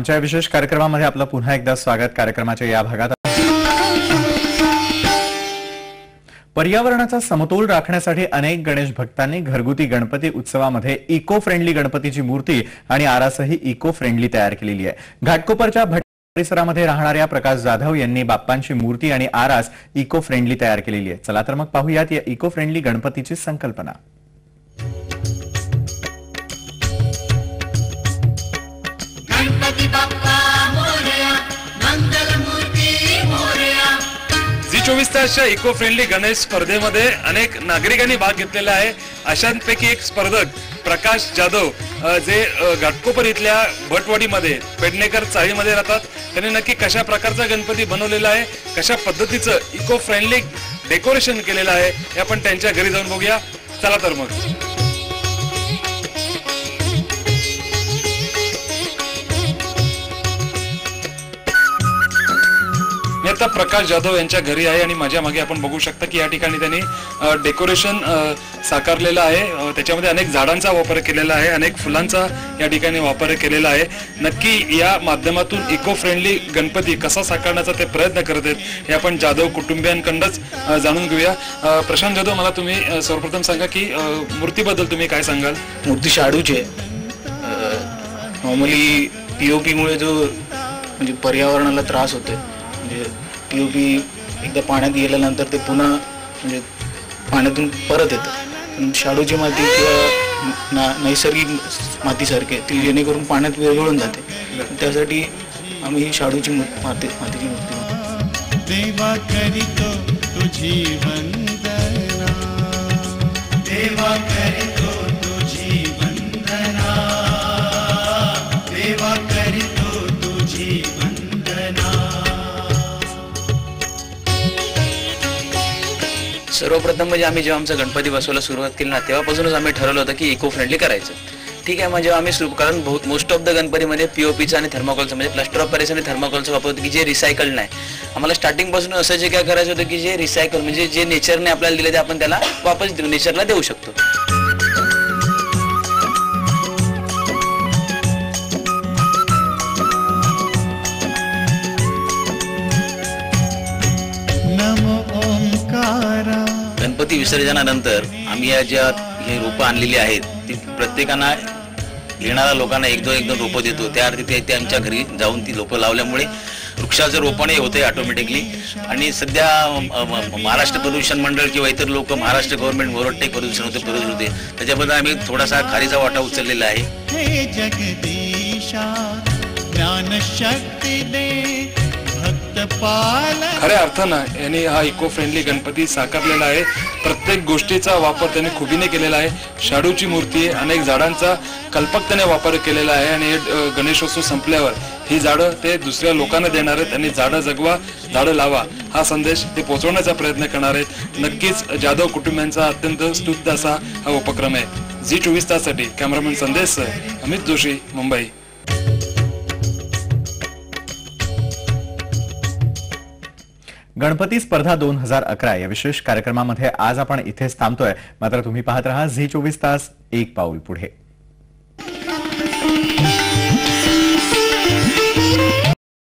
आमच्या विशेष कार्यक्रमामध्ये आपलं पुन्हा एकदा स्वागत। कार्यक्रमाच्या या भागात पर्यावरणाचा समतोल राखण्यासाठी अनेक गणेश भक्तांनी घरगुती गणपती उत्सवामध्ये इको फ्रेंडली गणपतीची मूर्ती आणि आरासही इको फ्रेंडली तयार केलेली आहे। घाटकोपरच्या परिसरामध्ये राहणाऱ्या प्रकाश जाधव यांनी बाप्पांची मूर्ती आणि आरास इको फ्रेंडली तयार केलेली आहे। चला तर मग पाहूयात या इको फ्रेंडली गणपतीची संकल्पना। गणपती बाप्पा मोरया, मंगल मूर्ती मोरया। झी 24 तासच्या इको फ्रेंडली गणेश स्पर्धेमध्ये अनेक नागरिकांनी भाग घेतलेला आहे। अशांपैकी एक स्पर्धक प्रकाश जाधव जे घाटकोपर इथल्या भटवाडीमध्ये पेडणेकर चाळीमध्ये राहतात, त्यांनी नक्की कशा प्रकारचा गणपती बनवलेला आहे, कशा पद्धतीचं इको फ्रेंडली डेकोरेशन केलेलं आहे हे आपण त्यांच्या घरी जाऊन बघूया। चला तर मग आता प्रकाश जाधव यांच्या घरी आहे आणि माझ्या मागे आपण बघू शकता की या ठिकाणी त्यांनी डेकोरेशन साकारलेलं आहे। त्याच्यामध्ये अनेक झाडांचा वापर केलेला आहे, अनेक फुलांचा या ठिकाणी वापर केलेला आहे। नक्की या माध्यमातून इको फ्रेंडली गणपती कसा साकारण्याचा ते प्रयत्न करत आहेत हे आपण जाधव कुटुंबियांकडूनच जाणून घेऊया। प्रशांत जाधव, मला तुम्ही सर्वप्रथम सांगा की मूर्तीबद्दल तुम्ही काय सांगाल? मूर्ती शाडूची आहे। नॉर्मली पीओपी मुळे जो म्हणजे पर्यावरणाला त्रास होतोय, म्हणजे पीओपी एकदा पाण्यात गेल्यानंतर ते पुन्हा म्हणजे पाण्यातून परत येतं। शाडूची माती किंवा नैसर्गिक मातीसारखे ती जेणेकरून पाण्यात विरघळून जाते, त्यासाठी आम्ही ही शाडूची मातीची मूर्ती देवा करितो तुझी वंदना, देवा करितो तुझी वंदना, देवा करितो तुझी वंदना। सर्वप्रथम म्हणजे आम्ही जेव्हा आमचा गणपती बसवायला सुरुवात केली ना, तेव्हापासूनच आम्ही ठरवलं होतं की इको फ्रेंडली करायचं। ठीक आहे, म्हणजे आम्ही कारण मोस्ट ऑफ द गणपतीमध्ये पीओपीचा आणि थर्माकोलचा म्हणजे प्लास्टर ऑफ पॅरिस आणि थर्माकोलचा वापर होतो की जे रिसायकल नाही। आम्हाला स्टार्टिंग पासून असं जे काय करायचं होतं की जे रिसायकल म्हणजे जे नेचरने आपल्याला दिले ते आपण त्याला वापस नेचरला देऊ शकतो। गणपती विसर्जनानंतर आम्ही या ज्या हे रोपं आणलेली आहेत ती प्रत्येकांना येणाऱ्या लोकांना एक दोन रोपं देतो। त्या अर्थी ते आमच्या घरी जाऊन ती रोपं लावल्यामुळे वृक्षाचं रोपणही होते ऑटोमॅटिकली। आणि सध्या महाराष्ट्र प्रदूषण मंडळ किंवा इतर लोक महाराष्ट्र गव्हर्नमेंट ओरडते प्रदूषण होते, त्याच्याबद्दल आम्ही थोडासा खारीचा वाटा उचललेला आहे। खऱ्या अर्थानं यांनी हा इको फ्रेंडली गणपती साकारलेला आहे। प्रत्येक गोष्टीचा वापर त्यांनी खुबीने केलेला आहे। शाडूची मूर्ती, अनेक झाडांचा कल्पकतेने वापर केलेला आहे आणि गणेशोत्सव संपल्यावर ही झाडं ते दुसऱ्या लोकांना देणार आहेत आणि झाडं जगवा, झाडं लावा हा संदेश ते पोहोचवण्याचा प्रयत्न करणार आहेत। नक्कीच जाधव कुटुंबियांचा अत्यंत स्तुत्य असा हा उपक्रम आहे। झी 24 ताससाठी कॅमेरामॅन संदेश अमित जोशी, मुंबई। गणपती स्पर्धा 2011 या विशेष कार्यक्रमामध्ये आज आपण इथेच थांबतोय। मात्र तुम्ही पाहत रहा झी 24 तास, एक पाऊल पुढे।